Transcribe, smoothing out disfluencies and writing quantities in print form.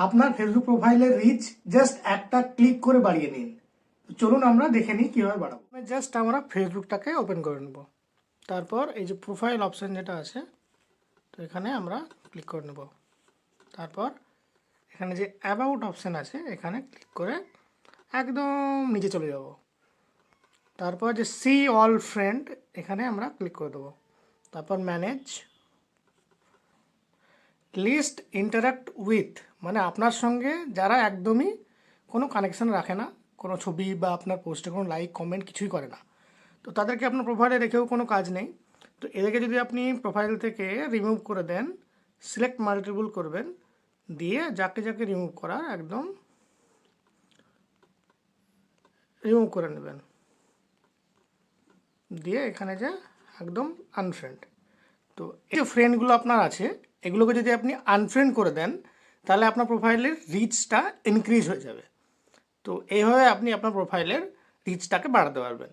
আপনার ফেসবুক প্রোফাইলের rich just একটা ক্লিক করে বাড়িয়ে নিন। চলুন আমরা দেখে নিই কীভাবে বাড়াবো। জাস্ট আমরা ফেসবুকটাকে ওপেন করে নেব। তারপর এই যে প্রোফাইল অপশান যেটা আছে, তো এখানে আমরা ক্লিক করে নেব। তারপর এখানে যে অ্যাবাউট অপশান আছে এখানে ক্লিক করে একদম নিচে চলে যাব। তারপর যে সি অল ফ্রেন্ড এখানে আমরা ক্লিক করে দেবো। তারপর ম্যানেজ লিস্ট ইন্টারাক্ট উইথ, মানে আপনার সঙ্গে যারা একদমই কোনো কানেকশান রাখে না, কোনো ছবি বা আপনার পোস্টে কোনো লাইক কমেন্ট কিছুই করে না, তো তাদেরকে আপনার প্রোফাইলে রেখেও কোনো কাজ নেই। তো এদেরকে যদি আপনি প্রোফাইল থেকে রিমুভ করে দেন, সিলেক্ট মাল্টিপল করবেন, দিয়ে যাকে যাকে রিমুভ করার একদম রিমুভ করে নেবেন, দিয়ে এখানে যে একদম আনফ্রেন্ড। তো এই যে ফ্রেন্ডগুলো আপনার আছে এগুলোকে যদি আপনি আনফ্রেন্ড করে দেন তাহলে আপনার প্রোফাইলের রিচটা ইনক্রিজ হয়ে যাবে। তো এইভাবে আপনি আপনার প্রোফাইলের রিচটাকে বাড়াতে পারবেন।